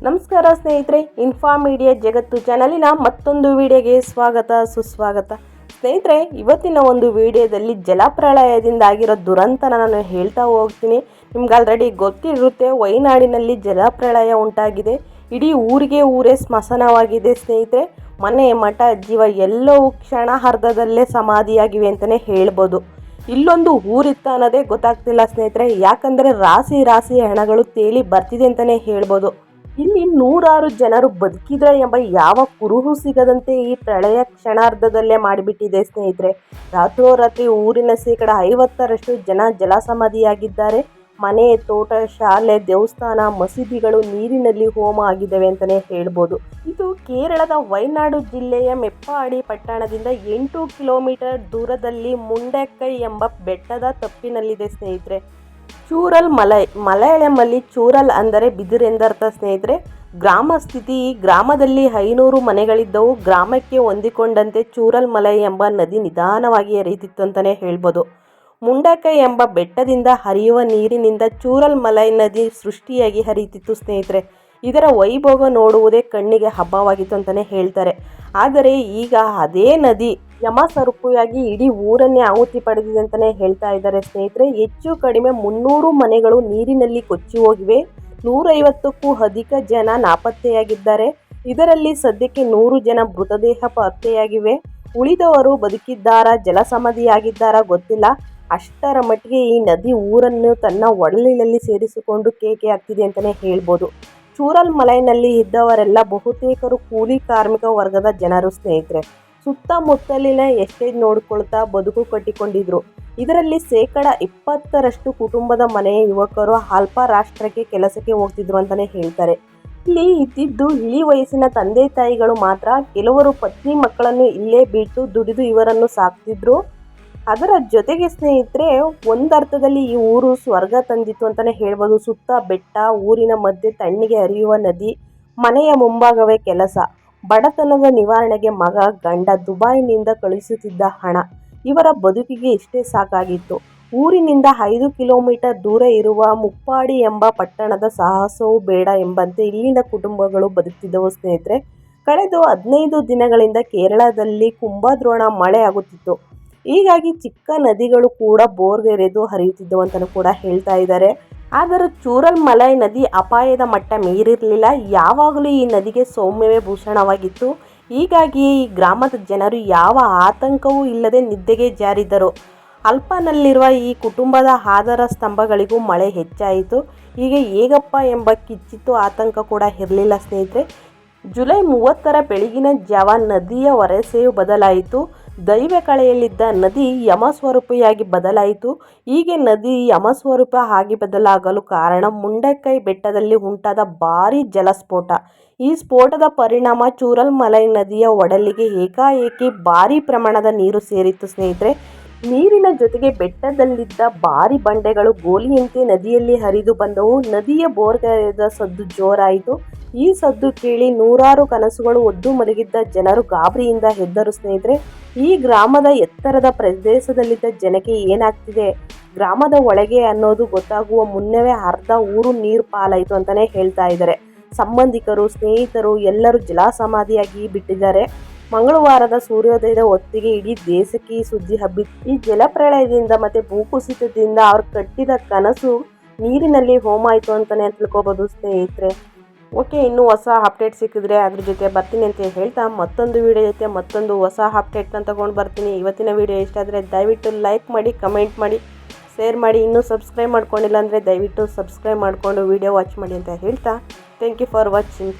ನಮಸ್ಕಾರ ಸ್ನೇಹಿತರೆ, info media ಜಗತ್ತು ಚಾನಲಿನ ಮತ್ತೊಂದು ವಿಡಿಯೋಗೆ ಸ್ವಾಗತ ಸುಸ್ವಾಗತ. ಸ್ನೇಹಿತರೆ, ಇವತ್ತಿನ ಒಂದು ವಿಡಿಯೋದಲ್ಲಿ ಜಲಪ್ರಳಯದಿಂದ ಆಗಿರೋ ದುರಂತನ ನಾನು ಹೇಳ್ತಾ ಹೋಗ್ತೀನಿ. ನಿಮ್ಗೆ ಆಲ್ರೆಡಿ ಗೊತ್ತಿರುತ್ತೆ, ವಯನಾಡಿನಲ್ಲಿ ಜಲಪ್ರಳಯ ಉಂಟಾಗಿದೆ. ಇಡೀ ಊರೇ ಸ್ಮಶಾನವಾಗಿದೆ ಸ್ನೇಹಿತರೆ. ಮನೆ ಮಠ ಜೀವ ಎಲ್ಲವೂ ಕ್ಷಣಾರ್ಧದಲ್ಲೇ ಸಮಾಧಿಯಾಗಿವೆ ಅಂತಲೇ ಹೇಳ್ಬೋದು. ಇಲ್ಲೊಂದು ಊರಿತ್ತ ಅನ್ನೋದೇ ಗೊತ್ತಾಗ್ತಿಲ್ಲ ಸ್ನೇಹಿತರೆ. ಯಾಕಂದರೆ ರಾಶಿ ಹಣಗಳು ತೇಲಿ ಬರ್ತಿದೆ ಅಂತಲೇ ಹೇಳ್ಬೋದು. ಇಲ್ಲಿ ನೂರಾರು ಜನರು ಬದುಕಿದ್ರೆ ಎಂಬ ಯಾವ ಕುರುಹು ಸಿಗದಂತೆ ಈ ಪ್ರಳಯ ಕ್ಷಣಾರ್ಧದಲ್ಲೇ ಮಾಡಿಬಿಟ್ಟಿದೆ ಸ್ನೇಹಿತರೆ. ರಾತ್ರೋರಾತ್ರಿ ಊರಿನ 50% ಜನ ಜಲಸಮಾಧಿಯಾಗಿದ್ದಾರೆ. ಮನೆ, ತೋಟ, ಶಾಲೆ, ದೇವಸ್ಥಾನ, ಮಸೀದಿಗಳು ನೀರಿನಲ್ಲಿ ಹೋಮ ಆಗಿದ್ದಾವೆ ಅಂತಲೇ ಹೇಳ್ಬೋದು. ಇದು ಕೇರಳದ ವಯನಾಡು ಜಿಲ್ಲೆಯ ಮೆಪ್ಪಾಡಿ ಪಟ್ಟಣದಿಂದ 8 ಕಿಲೋಮೀಟರ್ ದೂರದಲ್ಲಿ ಮುಂಡಕ್ಕೈ ಎಂಬ ಬೆಟ್ಟದ ತಪ್ಪಿನಲ್ಲಿದೆ ಸ್ನೇಹಿತರೆ. ಚೂರಲ್ ಮಲಯಾಳಂನಲ್ಲಿ ಚೂರಲ್ ಅಂದರೆ ಬಿದಿರೆಂದರ್ಥ ಸ್ನೇಹಿತರೆ. ಗ್ರಾಮ ಸ್ಥಿತಿ: ಈ ಗ್ರಾಮದಲ್ಲಿ 500 ಮನೆಗಳಿದ್ದವು. ಗ್ರಾಮಕ್ಕೆ ಹೊಂದಿಕೊಂಡಂತೆ ಚೂರಲ್ ಮಲೈ ಎಂಬ ನದಿ ನಿಧಾನವಾಗಿ ಹರಿಯುತ್ತಿತ್ತು ಅಂತಲೇ ಹೇಳ್ಬೋದು. ಮುಂಡಕೈ ಎಂಬ ಬೆಟ್ಟದಿಂದ ಹರಿಯುವ ನೀರಿನಿಂದ ಚೂರಲ್ ಮಲೈ ನದಿ ಸೃಷ್ಟಿಯಾಗಿ ಹರಿಯುತ್ತಿತ್ತು ಸ್ನೇಹಿತರೆ. ಇದರ ವೈಭವ ನೋಡುವುದೇ ಕಣ್ಣಿಗೆ ಹಬ್ಬವಾಗಿತ್ತು ಅಂತಲೇ ಹೇಳ್ತಾರೆ. ಆದರೆ ಈಗ ಅದೇ ನದಿ ಯಮಸ್ವರೂಪಿಯಾಗಿ ಇಡೀ ಊರನ್ನೇ ಆಹುತಿ ಪಡೆದಿದೆ ಅಂತಲೇ ಹೇಳ್ತಾ ಇದ್ದಾರೆ ಸ್ನೇಹಿತರೆ. ಹೆಚ್ಚು ಕಡಿಮೆ 300 ಮನೆಗಳು ನೀರಿನಲ್ಲಿ ಕೊಚ್ಚಿ ಹೋಗಿವೆ. 150ಕ್ಕೂ ಅಧಿಕ ಜನ ನಾಪತ್ತೆಯಾಗಿದ್ದಾರೆ. ಇದರಲ್ಲಿ ಸದ್ಯಕ್ಕೆ 100 ಜನ ಮೃತದೇಹ ಪತ್ತೆಯಾಗಿವೆ. ಉಳಿದವರು ಬದುಕಿದ್ದಾರಾ, ಜಲಸಮಾಧಿಯಾಗಿದ್ದಾರಾ ಗೊತ್ತಿಲ್ಲ. ಅಷ್ಟರ ಮಟ್ಟಿಗೆ ಈ ನದಿ ಊರನ್ನು ತನ್ನ ಒಡಲಿನಲ್ಲಿ ಸೇರಿಸಿಕೊಂಡು ಕೇಕೆ ಹಾಕ್ತಿದೆ ಅಂತಲೇ ಹೇಳ್ಬೋದು. ಚೂರಲ್ ಮಲೈನಲ್ಲಿ ಇದ್ದವರೆಲ್ಲ ಬಹುತೇಕರು ಕೂಲಿ ಕಾರ್ಮಿಕ ವರ್ಗದ ಜನರು ಸ್ನೇಹಿತರೆ. ಸುತ್ತಮುತ್ತಲಿನ ಎಸ್ಟೇಟ್ ನೋಡಿಕೊಳ್ತಾ ಬದುಕು ಕಟ್ಟಿಕೊಂಡಿದ್ರು. ಇದರಲ್ಲಿ 20% ಕುಟುಂಬದ ಮನೆಯ ಯುವಕರು ಅಲ್ಪ ರಾಷ್ಟ್ರಕ್ಕೆ ಕೆಲಸಕ್ಕೆ ಹೋಗ್ತಿದ್ರು ಅಂತಲೇ ಹೇಳ್ತಾರೆ. ಇಲ್ಲಿ ಇದ್ದಿದ್ದು ಇಳಿ ವಯಸ್ಸಿನ ತಂದೆ ತಾಯಿಗಳು ಮಾತ್ರ. ಕೆಲವರು ಪತ್ನಿ ಮಕ್ಕಳನ್ನು ಇಲ್ಲೇ ಬಿಟ್ಟು ದುಡಿದು ಇವರನ್ನು ಸಾಕ್ತಿದ್ರು. ಅದರ ಜೊತೆಗೆ ಸ್ನೇಹಿತರೆ, ಒಂದರ್ಥದಲ್ಲಿ ಈ ಊರು ಸ್ವರ್ಗ ತಂದಿತ್ತು ಅಂತಲೇ ಹೇಳ್ಬೋದು. ಸುತ್ತ ಬೆಟ್ಟ, ಊರಿನ ಮಧ್ಯೆ ತಣ್ಣಗೆ ಹರಿಯುವ ನದಿ, ಮನೆಯ ಮುಂಭಾಗವೇ ಕೆಲಸ. ಬಡತನದ ನಿವಾರಣೆಗೆ ಮಗ, ಗಂಡ ದುಬೈನಿಂದ ಕಳುಹಿಸುತ್ತಿದ್ದ ಹಣ, ಇವರ ಬದುಕಿಗೆ ಇಷ್ಟೇ ಸಾಕಾಗಿತ್ತು. ಊರಿನಿಂದ 5 ಕಿಲೋಮೀಟರ್ ದೂರ ಇರುವ ಮುಪ್ಪಾಡಿ ಎಂಬ ಪಟ್ಟಣದ ಸಾಹಸವೂ ಬೇಡ ಎಂಬಂತೆ ಇಲ್ಲಿನ ಕುಟುಂಬಗಳು ಬದುಕ್ತಿದ್ದವು ಸ್ನೇಹಿತರೆ. ಕಳೆದ 15 ದಿನಗಳಿಂದ ಕೇರಳದಲ್ಲಿ ಕುಂಭದ್ರೋಣ ಮಳೆ ಆಗುತ್ತಿತ್ತು. ಹೀಗಾಗಿ ಚಿಕ್ಕ ನದಿಗಳು ಕೂಡ ಬೋರ್ಗೆರೆದು ಹರಿಯುತ್ತಿದ್ದವು ಅಂತಲೂ ಕೂಡ ಹೇಳ್ತಾ ಇದ್ದಾರೆ. ಆದರೆ ಚೂರಲ್ ಮಲೈ ನದಿ ಅಪಾಯದ ಮಟ್ಟ ಮೀರಿರಲಿಲ್ಲ. ಯಾವಾಗಲೂ ಈ ನದಿಗೆ ಸೌಮ್ಯವೇ ಭೂಷಣವಾಗಿತ್ತು. ಹೀಗಾಗಿ ಈ ಗ್ರಾಮದ ಜನರು ಯಾವ ಆತಂಕವೂ ಇಲ್ಲದೆ ನಿದ್ದೆಗೆ ಜಾರಿದ್ದರು. ಅಲ್ಪನಲ್ಲಿರುವ ಈ ಕುಟುಂಬದ ಆಧಾರ ಸ್ತಂಭಗಳಿಗೂ ಮಳೆ ಹೆಚ್ಚಾಯಿತು. ಹೀಗೆ ಹೇಗಪ್ಪ ಎಂಬ ಕಿಚ್ಚಿತ್ತು. ಆತಂಕ ಕೂಡ ಇರಲಿಲ್ಲ ಸ್ನೇಹಿತರೆ. ಜುಲೈ 30ರ ಬೆಳಗಿನ ಜಾವ ನದಿಯ ವರಸೆಯು ಬದಲಾಯಿತು. ದೈವ ಕಳೆಯಲ್ಲಿದ್ದ ನದಿ ಯಮಸ್ವರೂಪಿಯಾಗಿ ಬದಲಾಯಿತು. ಹೀಗೆ ನದಿ ಯಮಸ್ವರೂಪ ಆಗಿ ಬದಲಾಗಲು ಕಾರಣ ಮುಂಡಕ್ಕೈ ಬೆಟ್ಟದಲ್ಲಿ ಉಂಟಾದ ಭಾರೀ ಜಲಸ್ಫೋಟ. ಈ ಸ್ಫೋಟದ ಪರಿಣಾಮ ಚೂರಲ್ ಮಲೈ ನದಿಯ ಒಡಲಿಗೆ ಏಕಾಏಕಿ ಭಾರೀ ಪ್ರಮಾಣದ ನೀರು ಸೇರಿತ್ತು ಸ್ನೇಹಿತರೆ. ನೀರಿನ ಜೊತೆಗೆ ಬೆಟ್ಟದಲ್ಲಿದ್ದ ಭಾರೀ ಬಂಡೆಗಳು ಗೋಲಿಯಂತೆ ನದಿಯಲ್ಲಿ ಹರಿದು ಬಂದವು. ನದಿಯ ಬೋರ್ಗರೆದ ಸದ್ದು ಜೋರಾಯಿತು. ಈ ಸದ್ದು ಕೇಳಿ ನೂರಾರು ಕನಸುಗಳು ಒದ್ದು ಮಲಗಿದ್ದ ಜನರು ಗಾಬರಿಯಿಂದ ಎದ್ದರು ಸ್ನೇಹಿತರೆ. ಈ ಗ್ರಾಮದ ಎತ್ತರದ ಪ್ರದೇಶದಲ್ಲಿದ್ದ ಜನಕ್ಕೆ ಏನಾಗ್ತಿದೆ ಗ್ರಾಮದ ಒಳಗೆ ಅನ್ನೋದು ಗೊತ್ತಾಗುವ ಮುನ್ನವೇ ಅರ್ಧ ಊರು ನೀರು ಪಾಲಾಯಿತು ಅಂತಲೇ ಹೇಳ್ತಾ ಇದ್ದಾರೆ. ಸಂಬಂಧಿಕರು, ಸ್ನೇಹಿತರು ಎಲ್ಲರೂ ಜಲಸಮಾಧಿಯಾಗಿ ಬಿಟ್ಟಿದ್ದಾರೆ. ಮಂಗಳವಾರದ ಸೂರ್ಯೋದಯದ ಹೊತ್ತಿಗೆ ಇಡೀ ದೇಶಕ್ಕೆ ಈ ಸುದ್ದಿ ಹಬ್ಬಿತ್ತು. ಈ ಜಲಪ್ರಳಯದಿಂದ ಮತ್ತು ಭೂಕುಸಿತದಿಂದ ಅವ್ರು ಕಟ್ಟಿದ ಕನಸು ನೀರಿನಲ್ಲಿ ಹೋಮ ಆಯಿತು ಅಂತಲೇ ತಿಳ್ಕೊಬೋದು ಸ್ನೇಹಿತರೆ. ಓಕೆ, ಇನ್ನೂ ಹೊಸ ಅಪ್ಡೇಟ್ ಸಿಕ್ಕಿದ್ರೆ ಅದ್ರ ಜೊತೆ ಬರ್ತೀನಿ ಅಂತ ಹೇಳ್ತಾ ಮತ್ತೊಂದು ವಿಡಿಯೋ ಜೊತೆ ಮತ್ತೊಂದು ಹೊಸ ಅಪ್ಡೇಟ್ನ ತೊಗೊಂಡು ಬರ್ತೀನಿ. ಇವತ್ತಿನ ವಿಡಿಯೋ ಇಷ್ಟ ಆದರೆ ದಯವಿಟ್ಟು ಲೈಕ್ ಮಾಡಿ, ಕಮೆಂಟ್ ಮಾಡಿ, ಶೇರ್ ಮಾಡಿ. ಇನ್ನೂ ಸಬ್ಸ್ಕ್ರೈಬ್ ಮಾಡ್ಕೊಂಡಿಲ್ಲ ಅಂದರೆ ದಯವಿಟ್ಟು ಸಬ್ಸ್ಕ್ರೈಬ್ ಮಾಡಿಕೊಂಡು ವಿಡಿಯೋ ವಾಚ್ ಮಾಡಿ ಅಂತ ಹೇಳ್ತಾ ಥ್ಯಾಂಕ್ ಯು ಫಾರ್ ವಾಚಿಂಗ್.